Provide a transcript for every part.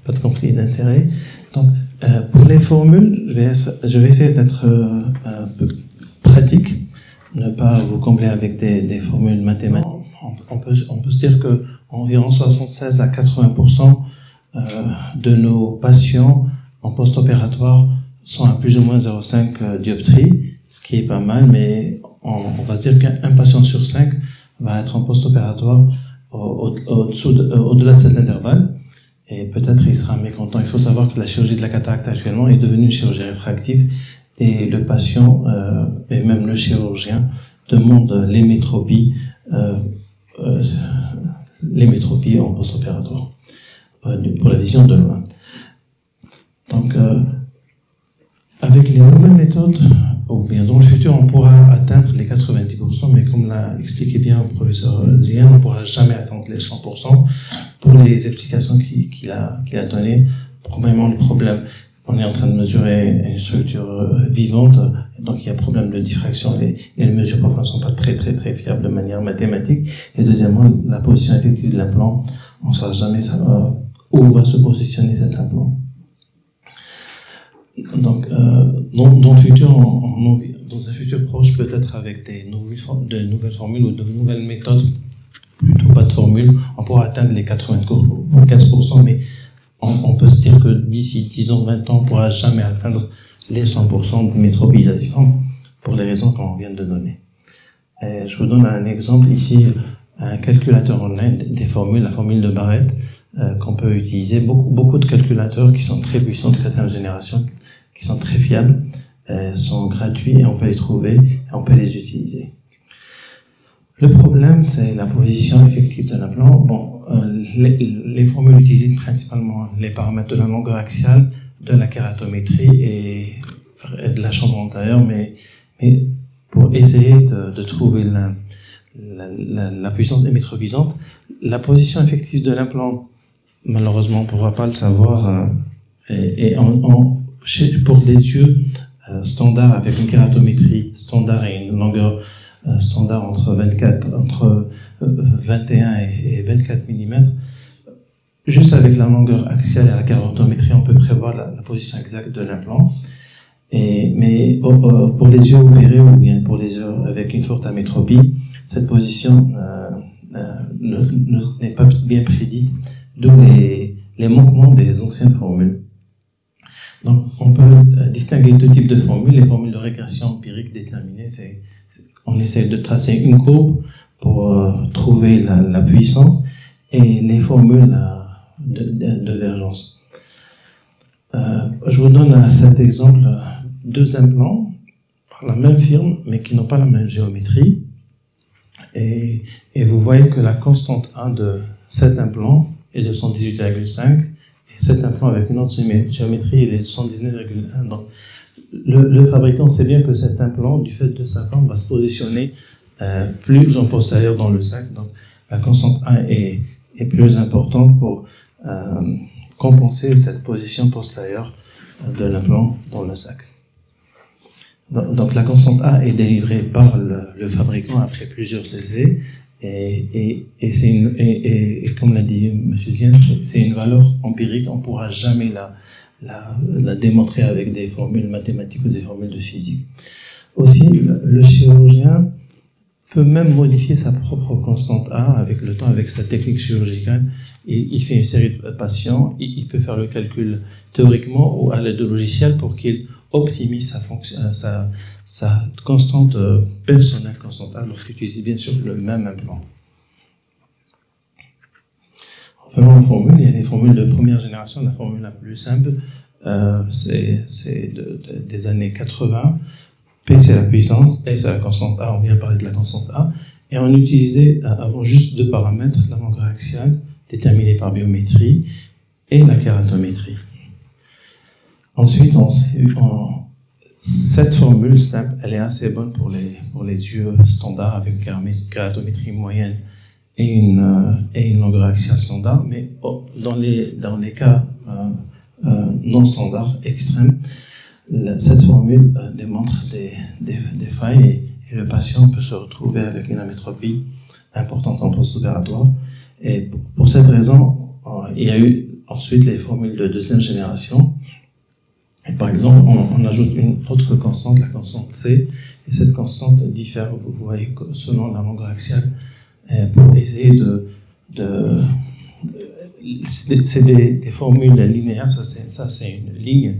Pas de conflit d'intérêt. Donc, pour les formules, je vais essayer d'être un peu pratique, ne pas vous combler avec des formules mathématiques. On peut se dire que environ 76 à 80% de nos patients en post-opératoire sont à plus ou moins 0,5 dioptrie, ce qui est pas mal, mais on va dire qu'un patient sur 5 va être en post-opératoire au-delà de cet intervalle. Et peut-être il sera mécontent. Il faut savoir que la chirurgie de la cataracte actuellement est devenue une chirurgie réfractive et le patient et même le chirurgien demandent l'hémétropie en post-opératoire pour la vision de loin. Donc, avec les nouvelles méthodes, ou bien dans le futur, on pourra atteindre les 90%, mais comme l'a expliqué bien le professeur Zian, on ne pourra jamais atteindre les 100% pour les explications qu'il a données. Probablement le problème, on est en train de mesurer une structure vivante, donc il y a un problème de diffraction et les mesures parfois ne sont pas très fiables de manière mathématique. Et deuxièmement, la position effective de l'implant, on ne saura jamais où va se positionner cet implant. Donc, dans le futur, dans un futur proche, peut-être avec de nouvelles formules ou de nouvelles méthodes, plutôt pas de formules, on pourra atteindre les 95%, mais on peut se dire que d'ici 10 ans, 20 ans, on ne pourra jamais atteindre les 100% de métropolisation pour les raisons qu'on vient de donner. Et je vous donne un exemple ici, un calculateur online des formules, la formule de Barrett, qu'on peut utiliser. Beaucoup de calculateurs qui sont très puissants de 4e génération, qui sont très fiables, sont gratuits et on peut les trouver et on peut les utiliser. Le problème, c'est la position effective de l'implant. Bon, les formules utilisent principalement les paramètres de la longueur axiale, de la kératométrie et de la chambre antérieure, mais pour essayer de trouver la puissance émétrovisante, la position effective de l'implant, malheureusement, on ne pourra pas le savoir. Pour les yeux standards avec une kératométrie standard et une longueur standard entre 21 et 24 mm, juste avec la longueur axiale et la kératométrie, on peut prévoir la position exacte de l'implant. Mais pour les yeux opérés ou bien pour les yeux avec une forte amétropie, cette position n'est pas bien prédite, d'où les manquements des anciennes formules. Donc, on peut distinguer deux types de formules. Les formules de régression empirique déterminées, on essaie de tracer une courbe pour trouver la puissance, et les formules de divergence. Je vous donne à cet exemple deux implants par la même firme, mais qui n'ont pas la même géométrie. Et vous voyez que la constante 1 de cet implant est de 118,5, et cet implant avec une autre géométrie il est de 119,1. Donc, le fabricant sait bien que cet implant, du fait de sa forme, va se positionner plus en postérieur dans le sac. Donc, la constante 1 est plus importante pour compenser cette position postérieure de l'implant dans le sac. Donc, la constante A est délivrée par le fabricant après plusieurs essais, et comme l'a dit M. Zian, c'est une valeur empirique. On ne pourra jamais la démontrer avec des formules mathématiques ou des formules de physique. Aussi, le chirurgien peut même modifier sa propre constante A avec le temps, avec sa technique chirurgicale. Il fait une série de patients, il peut faire le calcul théoriquement ou à l'aide de logiciels pour qu'il optimise sa constante personnelle, constante A, lorsqu'il utilise bien sûr le même implant. Enfin, en formule, il y a des formules de première génération. La formule la plus simple, c'est des années 80. P, c'est la puissance, E, c'est la constante A, on vient parler de la constante A, et on utilisait avant juste deux paramètres, la longueur axiale, déterminée par biométrie, et la kératométrie. Ensuite, cette formule simple, elle est assez bonne pour les yeux standards avec une kératométrie moyenne et une longueur axiale standard, mais dans les cas non standards extrêmes, cette formule démontre des failles et et le patient peut se retrouver avec une amétropie importante en post-opératoire. Et pour cette raison, il y a eu ensuite les formules de deuxième génération. Et par exemple, on ajoute une autre constante, la constante C, et cette constante diffère, vous voyez, selon la longueur axiale, pour essayer c'est des formules linéaires, ça c'est une ligne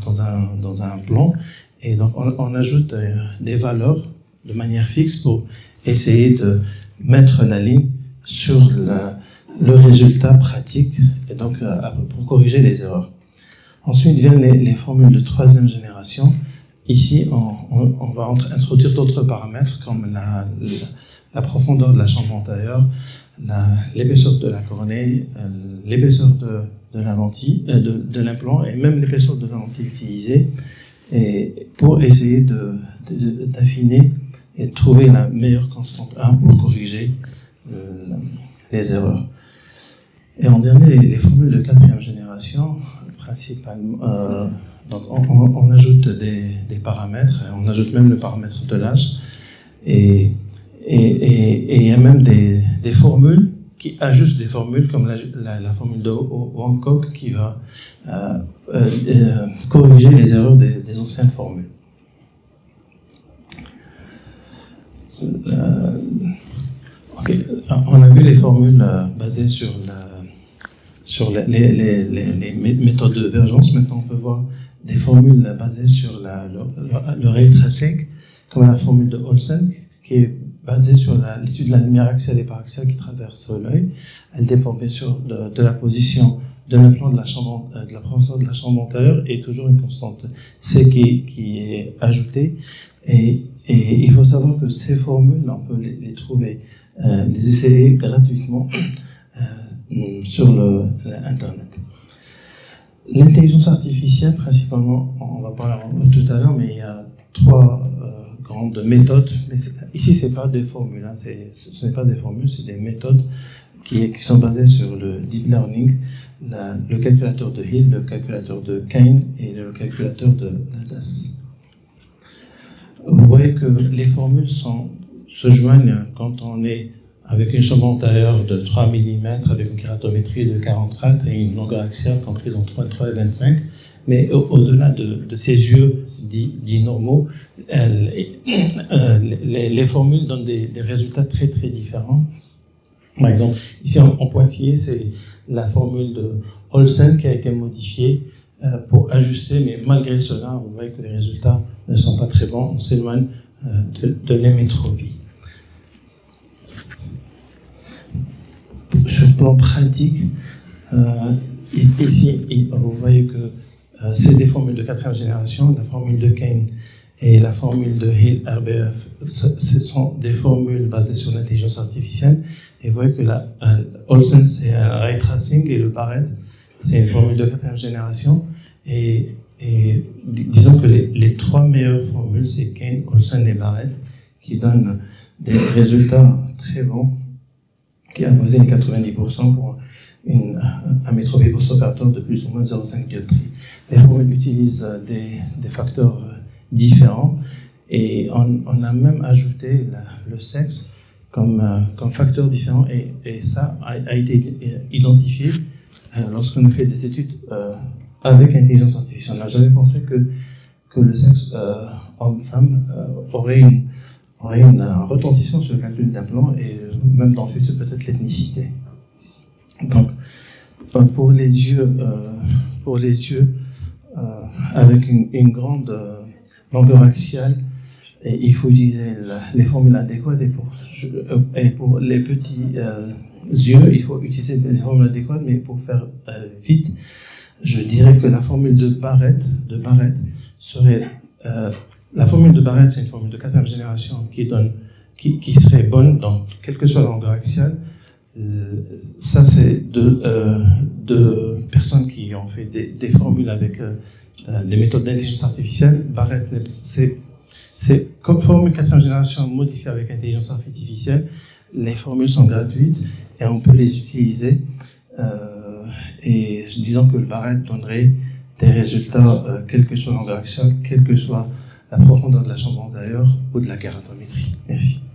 dans un plan, et donc on ajoute des valeurs de manière fixe pour essayer de mettre la ligne sur le résultat pratique, et donc pour corriger les erreurs. Ensuite viennent les formules de troisième génération. Ici, on va introduire d'autres paramètres comme la profondeur de la chambre antérieure, l'épaisseur de la cornée, l'épaisseur de la lentille, de l'implant, et même l'épaisseur de la lentille utilisée, et pour essayer d'affiner et de trouver la meilleure constante 1 pour corriger les erreurs. Et en dernier, les formules de quatrième génération, principalement, donc on ajoute des paramètres, on ajoute même le paramètre de l'âge, et il y a même des formules qui ajustent des formules comme la formule de Hancock qui va corriger les erreurs des anciennes formules. Okay. On a vu les formules basées sur les méthodes de divergence. Maintenant, on peut voir des formules basées sur le ray tracing, comme la formule de Olsen, qui est basée sur l'étude de la lumière axiale et paraxiale qui traverse l'œil. Elle dépend bien sûr de la position de l'implant de la profondeur de la chambre antérieure, et toujours une constante C qui est ajoutée. Et il faut savoir que ces formules, on peut les trouver, les essayer gratuitement sur Internet. L'intelligence artificielle, principalement, on va parler tout à l'heure, mais il y a trois grandes méthodes. Mais ici, c'est pas des formules, hein, ce n'est pas des formules, c'est des méthodes qui sont basées sur le deep learning, le calculateur de Hill, le calculateur de Kane et le calculateur de Ladas. Vous voyez que les formules se joignent quand on est avec une chambre antérieure de 3 mm, avec une kératométrie de 44 et une longueur axiale comprise entre 3 et 25. Mais au-delà de ces yeux dits normaux, les formules donnent des résultats très très différents. Par exemple, ici en pointillé, c'est la formule de Olsen qui a été modifiée pour ajuster, mais malgré cela, vous voyez que les résultats ne sont pas très bons, on s'éloigne de l'hémétropie. Sur le plan pratique, ici, vous voyez que c'est des formules de quatrième génération, la formule de Kane et la formule de Hill RBF, ce sont des formules basées sur l'intelligence artificielle. Et vous voyez que Olsen, c'est un ray tracing, et le Barrett, c'est une formule de quatrième génération. Et disons que les trois meilleures formules, c'est Kane, Olsen et Barrett, qui donnent des résultats très bons, qui avoisinent 90% pour une amétropie post-opératoire de plus ou moins 0,5 dioptrie. Les formules utilisent des facteurs différents, et on a même ajouté le sexe comme facteur différent, et ça a été identifié lorsqu'on a fait des études avec l'intelligence artificielle. On n'a jamais pensé que le sexe homme-femme aurait une retentissement sur le calcul d'implant, et même dans le futur peut-être l'ethnicité. Donc pour les yeux avec une grande longueur axiale, et il faut utiliser les formules adéquates, et pour les petits yeux, il faut utiliser les formules adéquates, mais pour faire vite, je dirais que la formule de Barrett serait la formule de Barrett, c'est une formule de quatrième génération qui serait bonne dans quelle que soit la longueur axiale. Ça, c'est deux personnes qui ont fait des formules avec des méthodes d'intelligence artificielle. Barrett, c'est comme formule quatrième génération modifiée avec intelligence artificielle. Les formules sont gratuites et on peut les utiliser. Et disons que le Barrett donnerait des résultats, quelle que soit la longueur axiale, quelle que soit la profondeur de la chambre antérieure ou de la kératométrie. Merci.